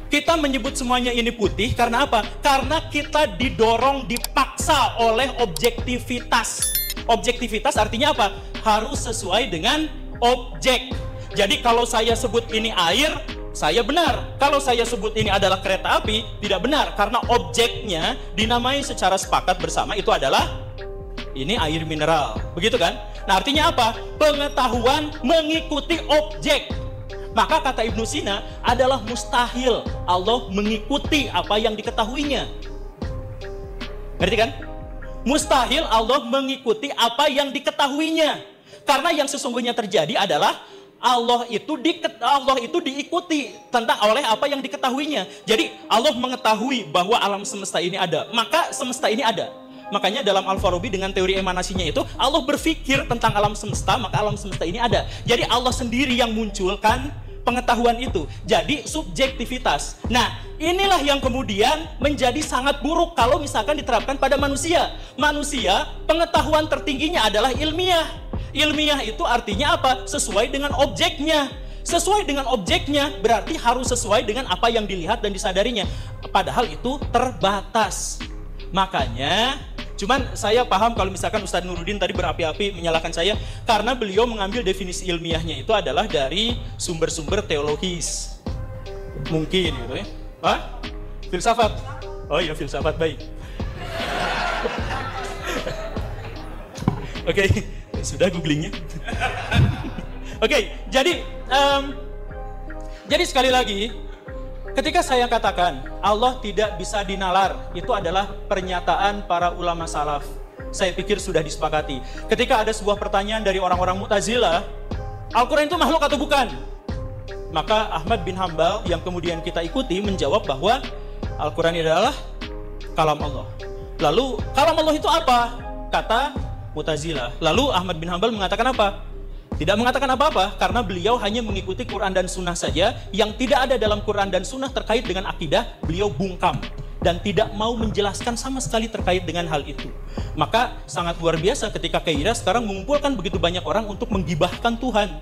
Kita menyebut semuanya ini putih karena apa? Karena kita didorong, dipaksa oleh objektivitas. Objektivitas artinya apa? Harus sesuai dengan objek. Jadi kalau saya sebut ini air, saya benar. Kalau saya sebut ini adalah kereta api, tidak benar. Karena objeknya dinamai secara sepakat bersama itu adalah ini air mineral. Begitu kan? Nah artinya apa? Pengetahuan mengikuti objek. Maka kata Ibnu Sina adalah mustahil Allah mengikuti apa yang diketahuinya. Ngerti kan? Mustahil Allah mengikuti apa yang diketahuinya. Karena yang sesungguhnya terjadi adalah Allah itu diikuti oleh apa yang diketahuinya. Jadi Allah mengetahui bahwa alam semesta ini ada, maka semesta ini ada. Makanya dalam Al-Farabi dengan teori emanasinya itu, Allah berpikir tentang alam semesta, maka alam semesta ini ada. Jadi Allah sendiri yang munculkan pengetahuan itu. Jadi subjektivitas. Nah, inilah yang kemudian menjadi sangat buruk kalau misalkan diterapkan pada manusia. Manusia, pengetahuan tertingginya adalah ilmiah. Ilmiah itu artinya apa? Sesuai dengan objeknya. Sesuai dengan objeknya berarti harus sesuai dengan apa yang dilihat dan disadarinya. Padahal itu terbatas. Makanya, cuman saya paham kalau misalkan Ustadz Nuruddin tadi berapi-api menyalahkan saya, karena beliau mengambil definisi ilmiahnya itu adalah dari sumber-sumber teologis. Mungkin gitu ya. Hah? Filsafat? Oh iya, filsafat, baik. Oke, sudah googlingnya. Oke, jadi sekali lagi, ketika saya katakan Allah tidak bisa dinalar, itu adalah pernyataan para ulama salaf. Saya pikir sudah disepakati. Ketika ada sebuah pertanyaan dari orang-orang Mu'tazilah, Al-Quran itu makhluk atau bukan? Maka Ahmad bin Hambal yang kemudian kita ikuti menjawab bahwa Al-Quran adalah kalam Allah. Lalu kalam Allah itu apa? Kata Mu'tazilah. Lalu Ahmad bin Hambal mengatakan apa? Tidak mengatakan apa-apa, karena beliau hanya mengikuti Quran dan Sunnah saja. Yang tidak ada dalam Quran dan Sunnah terkait dengan akidah, beliau bungkam dan tidak mau menjelaskan sama sekali terkait dengan hal itu. Maka sangat luar biasa ketika Kaira sekarang mengumpulkan begitu banyak orang untuk menggibahkan Tuhan.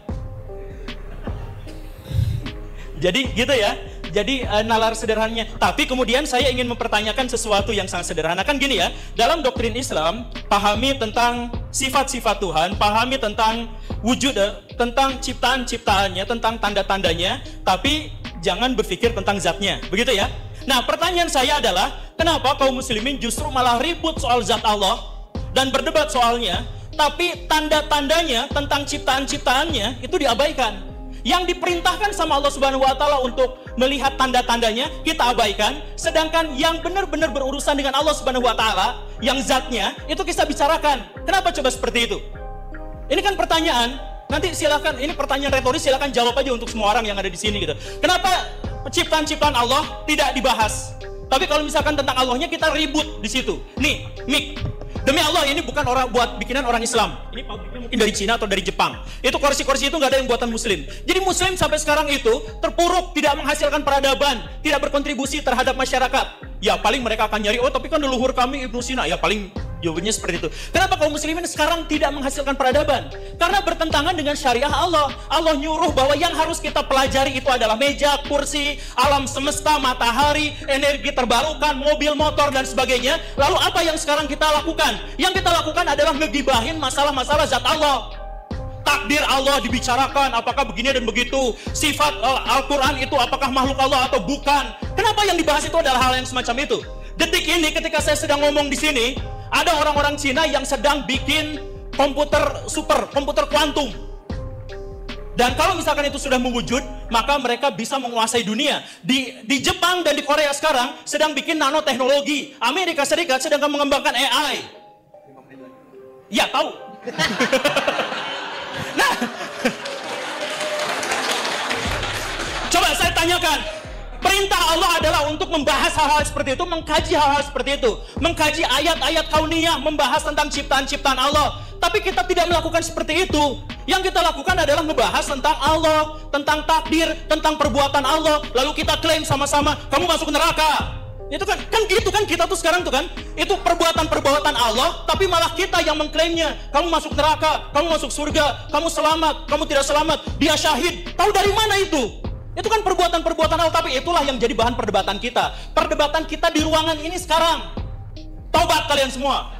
Jadi gitu ya. Jadi nalar sederhananya. Tapi kemudian saya ingin mempertanyakan sesuatu yang sangat sederhana. Kan gini ya, dalam doktrin Islam, pahami tentang sifat-sifat Tuhan, pahami tentang wujud, tentang ciptaan-ciptaannya, tentang tanda-tandanya, tapi jangan berpikir tentang zatnya. Begitu ya. Nah, pertanyaan saya adalah, kenapa kaum muslimin justru malah ribut soal zat Allah dan berdebat soalnya, tapi tanda-tandanya tentang ciptaan-ciptaannya itu diabaikan. Yang diperintahkan sama Allah Subhanahu wa Ta'ala untuk melihat tanda-tandanya kita abaikan, sedangkan yang benar-benar berurusan dengan Allah Subhanahu wa Ta'ala, yang zatnya itu kita bicarakan. Kenapa coba seperti itu? Ini kan pertanyaan. Nanti silakan, ini pertanyaan retoris, silakan jawab aja untuk semua orang yang ada di sini gitu. Kenapa ciptaan-ciptaan Allah tidak dibahas? Tapi kalau misalkan tentang Allahnya kita ribut di situ. Nih, Mik, demi Allah ini bukan orang buat bikinan orang Islam. Ini pabriknya mungkin dari Cina atau dari Jepang. Itu kursi-kursi itu nggak ada yang buatan Muslim. Jadi Muslim sampai sekarang itu terpuruk, tidak menghasilkan peradaban, tidak berkontribusi terhadap masyarakat. Ya paling mereka akan nyari, oh tapi kan leluhur kami Ibnu Sina. Ya paling jawabannya seperti itu. Kenapa kaum muslimin sekarang tidak menghasilkan peradaban? Karena bertentangan dengan syariah Allah. Allah nyuruh bahwa yang harus kita pelajari itu adalah meja, kursi, alam semesta, matahari, energi terbarukan, mobil, motor, dan sebagainya. Lalu apa yang sekarang kita lakukan? Yang kita lakukan adalah ngegibahin masalah-masalah zat Allah. Takdir Allah dibicarakan, apakah begini dan begitu. Sifat Al-Quran itu apakah makhluk Allah atau bukan. Kenapa yang dibahas itu adalah hal yang semacam itu? Detik ini ketika saya sedang ngomong di sini, ada orang-orang Cina yang sedang bikin komputer super, komputer kuantum. Dan kalau misalkan itu sudah mewujud, maka mereka bisa menguasai dunia. Di Jepang dan di Korea sekarang sedang bikin nanoteknologi. Amerika Serikat sedang mengembangkan AI. Ya, tahu. Nah, coba saya tanyakan, perintah Allah adalah untuk membahas hal-hal seperti itu, mengkaji hal-hal seperti itu, mengkaji ayat-ayat kauniyah, membahas tentang ciptaan-ciptaan Allah. Tapi kita tidak melakukan seperti itu. Yang kita lakukan adalah membahas tentang Allah, tentang takdir, tentang perbuatan Allah. Lalu kita klaim sama-sama, kamu masuk neraka. Itu kan gitu kan kita tuh sekarang tuh kan, itu perbuatan-perbuatan Allah, tapi malah kita yang mengklaimnya. Kamu masuk neraka, kamu masuk surga, kamu selamat, kamu tidak selamat, dia syahid. Tahu dari mana itu? Itu kan perbuatan-perbuatan Allah, tapi itulah yang jadi bahan perdebatan kita. Perdebatan kita di ruangan ini sekarang. Taubat kalian semua.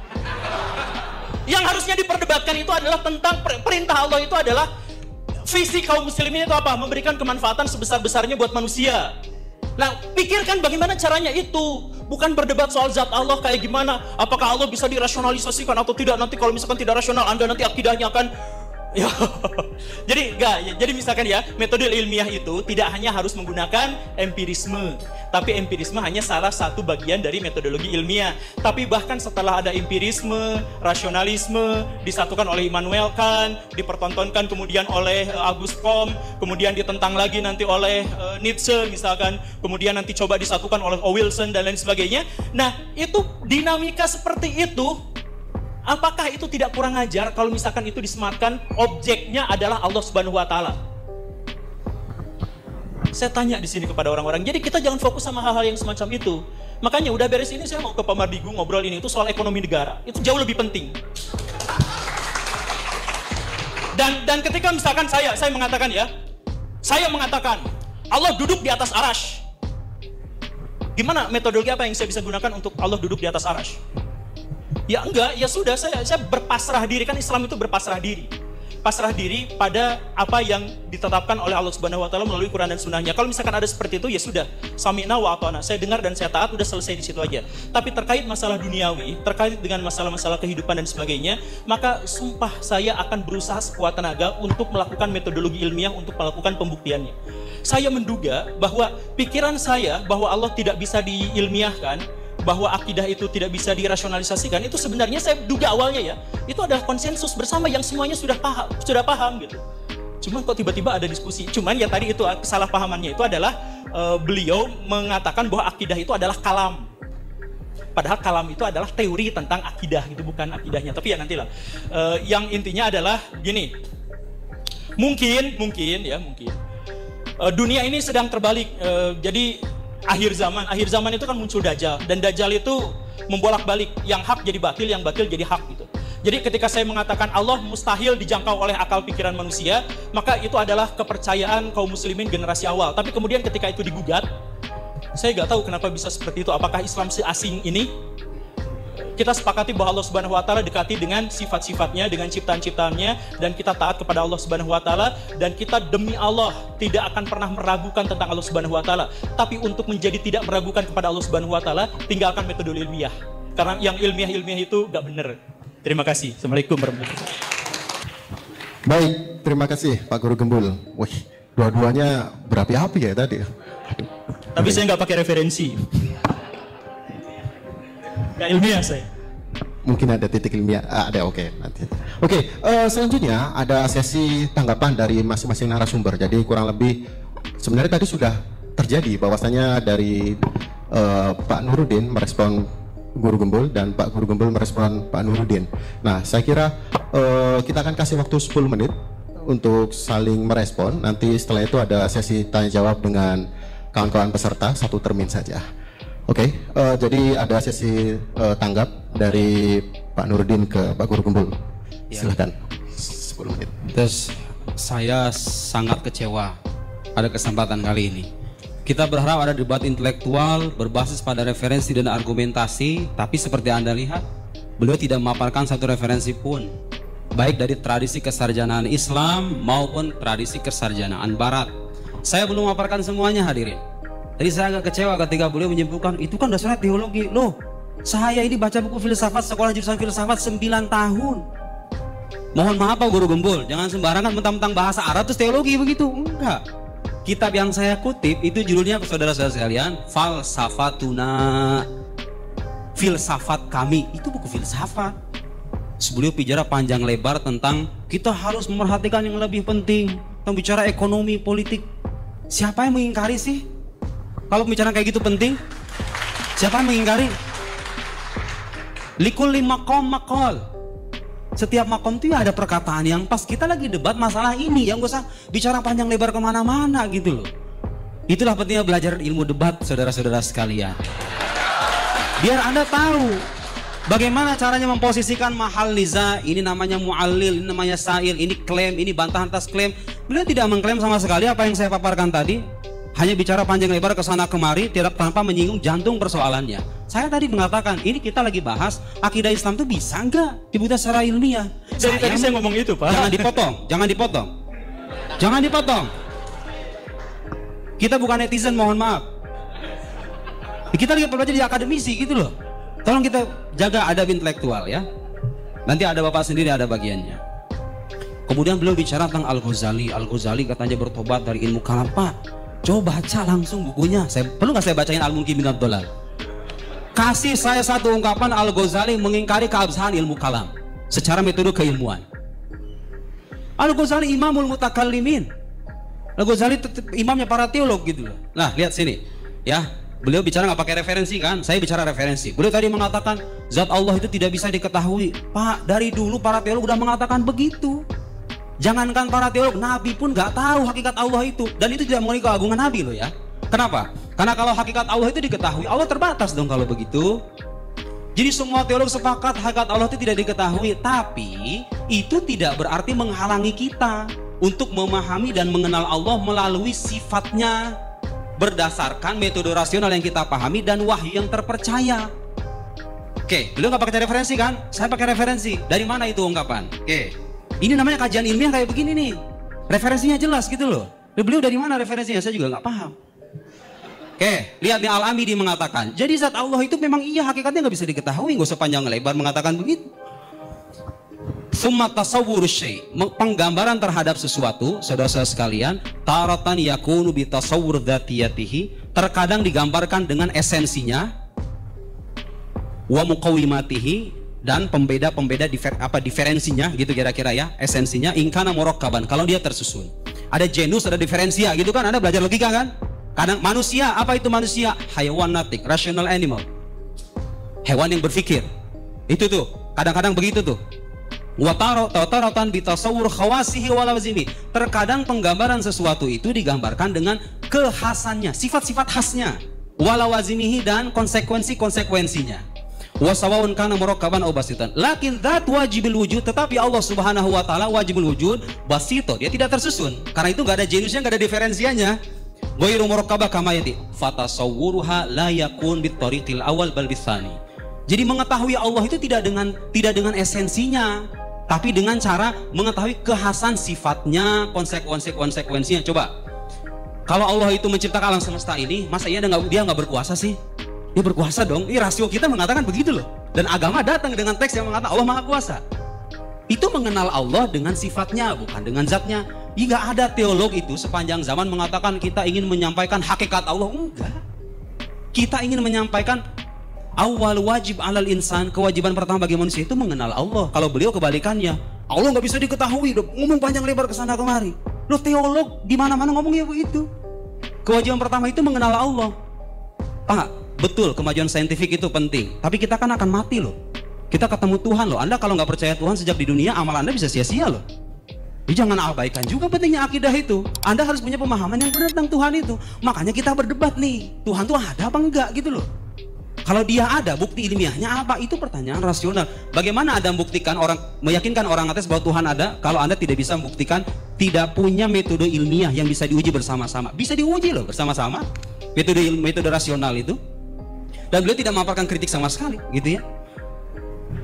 Yang harusnya diperdebatkan itu adalah tentang perintah Allah itu adalah visi kaum muslimin itu apa? Memberikan kemanfaatan sebesar-besarnya buat manusia. Nah, pikirkan bagaimana caranya itu. Bukan berdebat soal zat Allah kayak gimana. Apakah Allah bisa dirasionalisasikan atau tidak. Nanti kalau misalkan tidak rasional, Anda nanti akidahnya akan... Ya. Jadi misalkan ya, metode ilmiah itu tidak hanya harus menggunakan empirisme, tapi empirisme hanya salah satu bagian dari metodologi ilmiah. Tapi bahkan setelah ada empirisme, rasionalisme disatukan oleh Immanuel Kant, dipertontonkan kemudian oleh Auguste Comte, kemudian ditentang lagi nanti oleh Nietzsche misalkan, kemudian nanti coba disatukan oleh Wilson dan lain sebagainya. Nah, itu dinamika seperti itu. Apakah itu tidak kurang ajar kalau misalkan itu disematkan objeknya adalah Allah Subhanahu wa Ta'ala? Saya tanya di sini kepada orang-orang. Jadi kita jangan fokus sama hal-hal yang semacam itu. Makanya udah beres ini saya mau ke Pak Mardigu ngobrol ini itu soal ekonomi negara. Itu jauh lebih penting. Dan ketika misalkan saya mengatakan ya, saya mengatakan Allah duduk di atas arash. Gimana metodologi apa yang saya bisa gunakan untuk Allah duduk di atas arash? Ya enggak, ya sudah saya berpasrah diri, kan Islam itu berpasrah diri. Pasrah diri pada apa yang ditetapkan oleh Allah Subhanahu wa taala melalui Quran dan Sunnahnya. Kalau misalkan ada seperti itu ya sudah, sami'na wa ata'na. Saya dengar dan saya taat, udah selesai di situ aja. Tapi terkait masalah duniawi, terkait dengan masalah-masalah kehidupan dan sebagainya, maka sumpah saya akan berusaha sekuat tenaga untuk melakukan metodologi ilmiah untuk melakukan pembuktiannya. Saya menduga bahwa pikiran saya bahwa Allah tidak bisa diilmiahkan, bahwa akidah itu tidak bisa dirasionalisasikan, itu sebenarnya saya duga awalnya ya, itu adalah konsensus bersama yang semuanya sudah paham gitu. Cuman kok tiba-tiba ada diskusi. Cuman ya tadi itu kesalahpahamannya itu adalah beliau mengatakan bahwa akidah itu adalah kalam. Padahal kalam itu adalah teori tentang akidah, itu bukan akidahnya. Tapi ya nantilah. Yang intinya adalah gini. Mungkin dunia ini sedang terbalik. Jadi akhir zaman itu kan muncul Dajjal, dan Dajjal itu membolak-balik, yang hak jadi batil, yang batil jadi hak gitu. Jadi ketika saya mengatakan Allah mustahil dijangkau oleh akal pikiran manusia, maka itu adalah kepercayaan kaum muslimin generasi awal. Tapi kemudian ketika itu digugat, saya nggak tahu kenapa bisa seperti itu. Apakah Islam seasing ini? Kita sepakati bahwa Allah Subhanahu wa taala dekati dengan sifat-sifatnya, dengan ciptaan-ciptaannya, dan kita taat kepada Allah Subhanahu wa taala, dan kita demi Allah tidak akan pernah meragukan tentang Allah Subhanahu wa taala. Tapi untuk menjadi tidak meragukan kepada Allah Subhanahu wa taala, tinggalkan metode ilmiah. Karena yang ilmiah itu nggak benar. Terima kasih. Assalamualaikum warahmatullahi wabarakatuh. Baik, terima kasih Pak Guru Gembul. Wih, dua-duanya berapi-api ya tadi. Aduh. Tapi saya nggak pakai referensi. Nggak ilmiah saya. Mungkin ada titik ilmiah, ada oke nanti. Oke, selanjutnya ada sesi tanggapan dari masing-masing narasumber. Jadi kurang lebih sebenarnya tadi sudah terjadi bahwasanya dari Pak Nuruddin merespon Guru Gembul dan Pak Guru Gembul merespon Pak Nuruddin. Nah, saya kira kita akan kasih waktu 10 menit untuk saling merespon. Nanti setelah itu ada sesi tanya jawab dengan kawan-kawan peserta, 1 termin saja. Oke, jadi ada sesi tanggap dari Pak Nuruddin ke Pak Guru Gembul. Silahkan, 10 menit. Terus saya sangat kecewa pada kesempatan kali ini. Kita berharap ada debat intelektual berbasis pada referensi dan argumentasi, tapi seperti Anda lihat, beliau tidak memaparkan satu referensi pun, baik dari tradisi kesarjanaan Islam maupun tradisi kesarjanaan Barat. Saya belum memaparkan semuanya, hadirin. Jadi saya agak kecewa ketika beliau menyimpulkan itu kan dasarnya teologi. Loh, saya ini baca buku filsafat, sekolah jurusan filsafat 9 tahun. Mohon maaf Pak Guru Gembul, jangan sembarangan mentang-mentang bahasa Arab terus teologi begitu. Enggak. Kitab yang saya kutip itu judulnya, saudara-saudara sekalian, Falsafatuna, filsafat kami. Itu buku filsafat. Beliau bicara panjang lebar tentang kita harus memerhatikan yang lebih penting, tentang bicara ekonomi, politik. Siapa yang mengingkari sih? Kalau bicara kayak gitu penting, siapa yang mengingkari? Likulli maqam maqal. Setiap makom itu ya ada perkataan yang pas. Kita lagi debat masalah ini, yang gak usah bicara panjang lebar kemana-mana gitu loh. Itulah pentingnya belajar ilmu debat, saudara-saudara sekalian. Biar Anda tahu bagaimana caranya memposisikan mahal niza. Ini namanya mu'allil, ini namanya sa'il, ini klaim, ini bantahan atas klaim. Beliau tidak mengklaim sama sekali apa yang saya paparkan tadi. Hanya bicara panjang lebar ke sana kemari, tidak tanpa menyinggung jantung persoalannya. Saya tadi mengatakan, ini kita lagi bahas akidah Islam itu bisa nggak dibuktikan secara ilmiah. Dari tadi saya ngomong itu, Pak. Jangan dipotong, jangan dipotong, jangan dipotong. Kita bukan netizen, mohon maaf. Kita lagi belajar di akademisi gitu loh. Tolong kita jaga adab intelektual ya. Nanti ada bapak sendiri ada bagiannya. Kemudian beliau bicara tentang Al-Ghazali. Al-Ghazali katanya bertobat dari ilmu kalam. Pak, coba baca langsung bukunya. Perlu nggak saya bacain Al-Munki Minad Dhalal? Kasih saya satu ungkapan Al-Ghazali mengingkari keabsahan ilmu kalam secara metode keilmuan. Al-Ghazali imamul mutakallimin. Al-Ghazali imamnya para teolog gitu loh. Nah, lihat sini ya. Beliau bicara nggak pakai referensi kan? Saya bicara referensi. Beliau tadi mengatakan zat Allah itu tidak bisa diketahui. Pak, dari dulu para teolog udah mengatakan begitu. Jangankan para teolog, Nabi pun nggak tahu hakikat Allah itu. Dan itu tidak mengenai keagungan Nabi loh ya. Kenapa? Karena kalau hakikat Allah itu diketahui, Allah terbatas dong kalau begitu. Jadi semua teolog sepakat hakikat Allah itu tidak diketahui. Tapi itu tidak berarti menghalangi kita untuk memahami dan mengenal Allah melalui sifatnya, berdasarkan metode rasional yang kita pahami dan wahyu yang terpercaya. Oke, beliau nggak pakai referensi kan? Saya pakai referensi. Dari mana itu ungkapan? Oke, ini namanya kajian ilmiah kayak begini nih. Referensinya jelas gitu loh. Beliau dari mana referensinya? Saya juga nggak paham. Oke, lihat nih Al-Amidi mengatakan, jadi zat Allah itu memang iya hakikatnya nggak bisa diketahui, nggak usah panjang lebar mengatakan begitu. Summa tasawwur syai', penggambaran terhadap sesuatu, saudara-saudara sekalian, taratan yakunu bi tasawwur dzatiyatihi, terkadang digambarkan dengan esensinya, wa muqawimatihi, dan pembeda-pembeda diferensinya gitu kira-kira ya, esensinya ingkana murakkaban, kalau dia tersusun. Ada genus, ada diferensia gitu kan, Anda belajar logika kan? Kadang manusia, apa itu manusia? Hayawan natik, rational animal. Hewan yang berpikir. Itu tuh, kadang-kadang begitu tuh. Wa taratan bi tasawwur khawasihi wa lawazimi. Terkadang penggambaran sesuatu itu digambarkan dengan kekhasannya, sifat-sifat khasnya. Wa lawazimihi, dan konsekuensi-konsekuensinya. Wa sawaun kana murakkaban aw basitan. Lakin dzat wajibul wujud, tetapi Allah Subhanahu wa taala wajibul wujud basito, dia tidak tersusun. Karena itu enggak ada genusnya, enggak ada diferensianya. Ghairu murakkabah kama yati fatasawwuruha la yakun bitariqil awal bal bisani. Jadi mengetahui Allah itu tidak dengan esensinya, tapi dengan cara mengetahui kekhasan sifatnya, konsekuensinya. Coba, kalau Allah itu menciptakan alam semesta ini, masa dia nggak berkuasa sih? Dia berkuasa dong. Ini rasio kita mengatakan begitu loh. Dan agama datang dengan teks yang mengatakan Allah Maha Kuasa. Itu mengenal Allah dengan sifatnya, bukan dengan zatnya. Nggak ada teolog itu sepanjang zaman mengatakan kita ingin menyampaikan hakikat Allah. Enggak. Kita ingin menyampaikan awal wajib alal insan, kewajiban pertama bagi manusia itu mengenal Allah. Kalau beliau kebalikannya, Allah nggak bisa diketahui, ngomong panjang lebar ke sana kemari. Lo teolog di mana-mana ngomongnya begitu. Kewajiban pertama itu mengenal Allah. Pak, betul kemajuan saintifik itu penting, tapi kita kan akan mati loh. Kita ketemu Tuhan loh. Anda kalau nggak percaya Tuhan sejak di dunia, amal Anda bisa sia-sia loh. Jadi jangan abaikan juga pentingnya akidah itu. Anda harus punya pemahaman yang benar tentang Tuhan itu. Makanya kita berdebat nih, Tuhan tuh ada apa enggak gitu loh. Kalau dia ada, bukti ilmiahnya apa? Itu pertanyaan rasional. Bagaimana Anda meyakinkan orang atas bahwa Tuhan ada, kalau Anda tidak bisa membuktikan, tidak punya metode ilmiah yang bisa diuji bersama-sama. Bisa diuji loh bersama-sama, metode rasional itu. Dan beliau tidak memaparkan kritik sama sekali, gitu ya.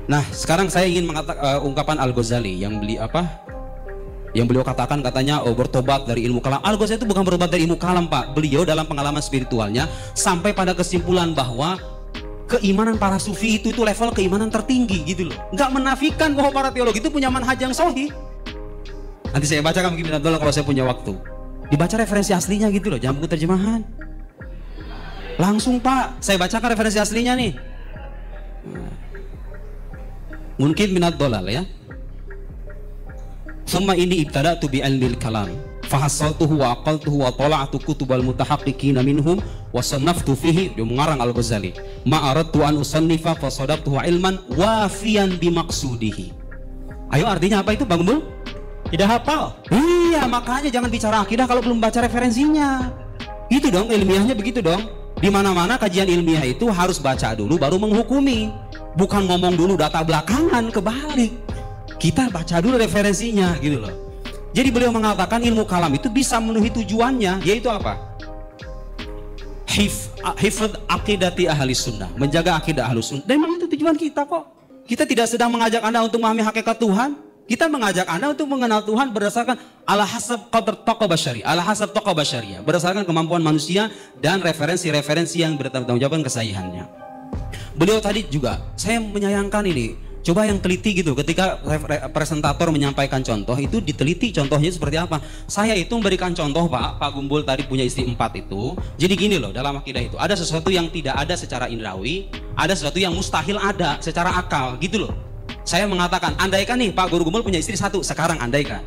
Nah, sekarang saya ingin mengatakan ungkapan Al-Ghazali yang beliau katakan, katanya bertobat dari ilmu kalam. Al-Ghazali itu bukan bertobat dari ilmu kalam, Pak. Beliau dalam pengalaman spiritualnya sampai pada kesimpulan bahwa keimanan para sufi itu level keimanan tertinggi gitu loh. Nggak menafikan bahwa para teolog itu punya manhaj yang sahih. Nanti saya bacakan mungkin kalau saya punya waktu. Dibaca referensi aslinya gitu loh, jangan buku terjemahan. Langsung Pak, saya bacakan referensi aslinya nih. Mungkin minat dolal ya. Summa ini ibtada'tu bi ilmil kalam fahassaltuhu wa aqaltuhu wa tala'tu kutubal mutahaqqiqina minhum wa sannaftu fihi. Dia mengarang Al-Ghazali, ma aradtu an usannifa fa sadaqtuhu ilman wafiyan bi maqsudihi. Ayo, artinya apa itu Bang Bul? Tidak hafal. Iya, makanya jangan bicara akidah kalau belum baca referensinya. Itu dong ilmiahnya, begitu dong. Di mana-mana kajian ilmiah itu harus baca dulu baru menghukumi. Bukan ngomong dulu data belakangan, kebalik. Kita baca dulu referensinya gitu loh. Jadi beliau mengatakan ilmu kalam itu bisa memenuhi tujuannya, yaitu apa? Hifdz aqidati ahli sunnah, menjaga akidah ahli sunnah. Dan memang itu tujuan kita kok. Kita tidak sedang mengajak Anda untuk memahami hakikat Tuhan. Kita mengajak Anda untuk mengenal Tuhan berdasarkan ala hasab qadr taqwa basyari, ala hasab taqwa basyariah, berdasarkan kemampuan manusia dan referensi-referensi yang bertanggung jawab kesahihannya. Beliau tadi juga, saya menyayangkan ini. Coba yang teliti gitu, ketika presentator menyampaikan contoh itu diteliti contohnya seperti apa. Saya itu memberikan contoh Pak Gumbul tadi punya istri 4 itu. Jadi gini loh, dalam akidah itu ada sesuatu yang tidak ada secara indrawi, ada sesuatu yang mustahil ada secara akal gitu loh. Saya mengatakan, andaikan nih Pak Guru Gumbul punya istri 1, sekarang andaikan.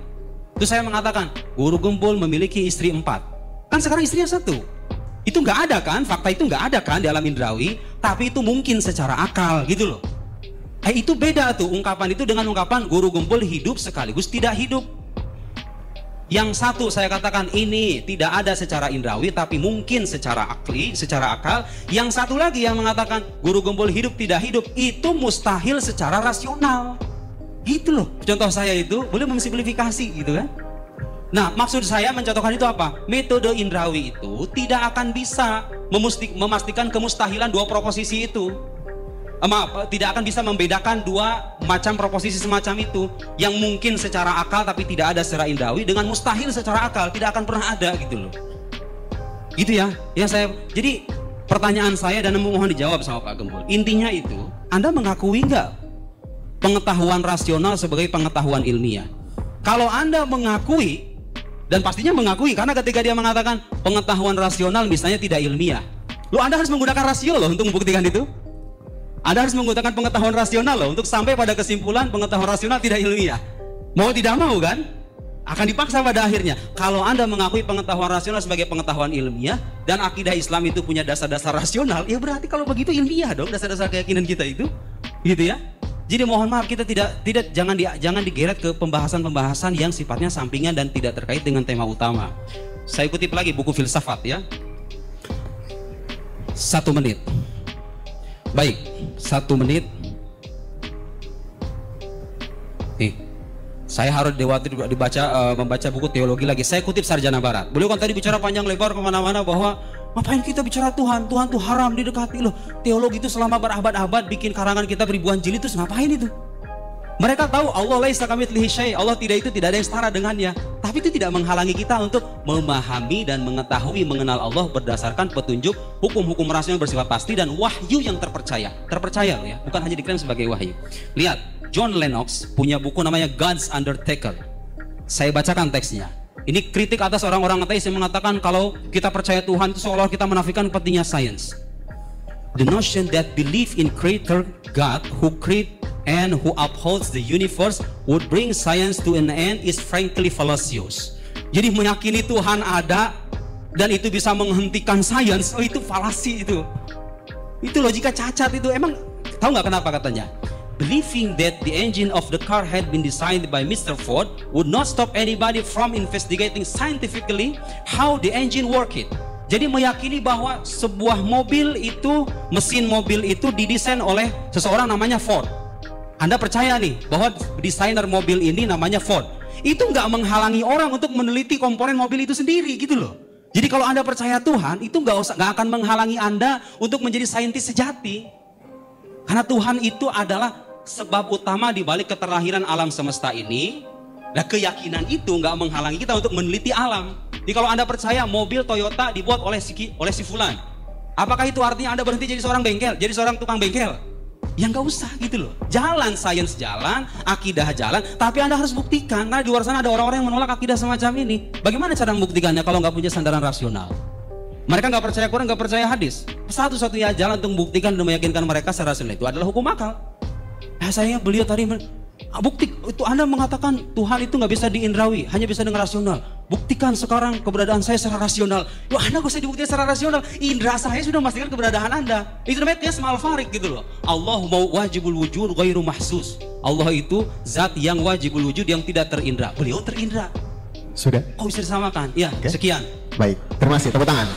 Terus saya mengatakan, Guru Gumbul memiliki istri 4. Kan sekarang istrinya 1. Itu nggak ada kan, fakta itu nggak ada kan di alam indrawi, tapi itu mungkin secara akal gitu loh. Itu beda tuh ungkapan itu dengan ungkapan Guru Gumbul hidup sekaligus tidak hidup. Yang satu saya katakan ini tidak ada secara indrawi tapi mungkin secara akli, secara akal. Yang satu lagi yang mengatakan guru gembul hidup tidak hidup itu mustahil secara rasional. Gitu loh. Contoh saya itu boleh memsimplifikasi gitu kan. Nah, maksud saya mencontohkan itu apa? Metode indrawi itu tidak akan bisa memastikan kemustahilan dua proposisi itu. Tidak akan bisa membedakan dua macam proposisi semacam itu yang mungkin secara akal tapi tidak ada secara indrawi dengan mustahil secara akal tidak akan pernah ada gitu loh. Gitu ya. Jadi pertanyaan saya dan mohon dijawab sama Pak Gembul. Intinya itu, Anda mengakui nggak pengetahuan rasional sebagai pengetahuan ilmiah? Kalau Anda mengakui, dan pastinya mengakui karena ketika dia mengatakan pengetahuan rasional misalnya tidak ilmiah, Anda harus menggunakan rasio loh untuk membuktikan itu. Anda harus menggunakan pengetahuan rasional loh untuk sampai pada kesimpulan pengetahuan rasional tidak ilmiah. Mau tidak mau kan? Akan dipaksa pada akhirnya. Kalau Anda mengakui pengetahuan rasional sebagai pengetahuan ilmiah dan akidah Islam itu punya dasar-dasar rasional, ya berarti kalau begitu ilmiah dong dasar-dasar keyakinan kita itu. Gitu ya. Jadi mohon maaf kita jangan digeret ke pembahasan-pembahasan yang sifatnya sampingan dan tidak terkait dengan tema utama. Saya kutip lagi buku filsafat ya. 1 menit. Baik, 1 menit. Saya harus membaca buku teologi lagi. Saya kutip Sarjana Barat. Beliau kan tadi bicara panjang lebar kemana-mana bahwa ngapain kita bicara Tuhan? Tuhan tuh haram didekati loh. Teologi itu selama berabad-abad bikin karangan kita ribuan jilid, terus ngapain itu? Mereka tahu Allah laisa kamitslihi syai', Allah tidak ada yang setara dengannya. Tapi itu tidak menghalangi kita untuk memahami dan mengetahui mengenal Allah berdasarkan petunjuk hukum-hukum rasional bersifat pasti dan wahyu yang terpercaya. Terpercaya loh ya, bukan hanya diklaim sebagai wahyu. Lihat, John Lennox punya buku namanya God's Undertaker. Saya bacakan teksnya. Ini kritik atas orang-orang ateis yang mengatakan kalau kita percaya Tuhan itu seolah kita menafikan pentingnya sains. The notion that belief in creator God who create and who upholds the universe would bring science to an end is frankly fallacious. Jadi meyakini Tuhan ada dan itu bisa menghentikan sains, itu falasi itu. Itu logika cacat itu. Emang tahu nggak kenapa katanya? Believing that the engine of the car had been designed by Mr. Ford would not stop anybody from investigating scientifically how the engine worked. Jadi meyakini bahwa sebuah mobil itu, mesin mobil itu didesain oleh seseorang namanya Ford. Anda percaya nih bahwa desainer mobil ini namanya Ford. Itu nggak menghalangi orang untuk meneliti komponen mobil itu sendiri gitu loh. Jadi kalau Anda percaya Tuhan, itu nggak akan menghalangi Anda untuk menjadi saintis sejati. Karena Tuhan itu adalah sebab utama di balik keterlahiran alam semesta ini. Nah, keyakinan itu nggak menghalangi kita untuk meneliti alam. Jadi kalau Anda percaya mobil Toyota dibuat oleh si fulan, apakah itu artinya Anda berhenti jadi seorang bengkel, jadi seorang tukang bengkel? Ya nggak usah gitu loh. Jalan sains jalan, akidah jalan, tapi Anda harus buktikan. Karena di luar sana ada orang-orang yang menolak akidah semacam ini. Bagaimana cara membuktikannya kalau nggak punya sandaran rasional? Mereka nggak percaya Quran, nggak percaya hadis. Satu-satunya jalan untuk membuktikan dan meyakinkan mereka secara rasional itu adalah hukum akal. Sayangnya beliau tadi bukti itu Anda mengatakan Tuhan itu nggak bisa diindrawi, hanya bisa dengan rasional. Buktikan sekarang keberadaan saya secara rasional. Loh, Anda gak usah dibuktikan secara rasional. Indra saya sudah memastikan keberadaan Anda. Itu namanya qiyas ma'al farik gitu loh. Allah wajibul wujud ghairu mahsus. Allah itu zat yang wajibul wujud yang tidak terindra. Beliau terindra. Sudah? Oh, bisa disamakan. Ya, okay. Sekian. Baik, terima kasih. Tepuk tangan.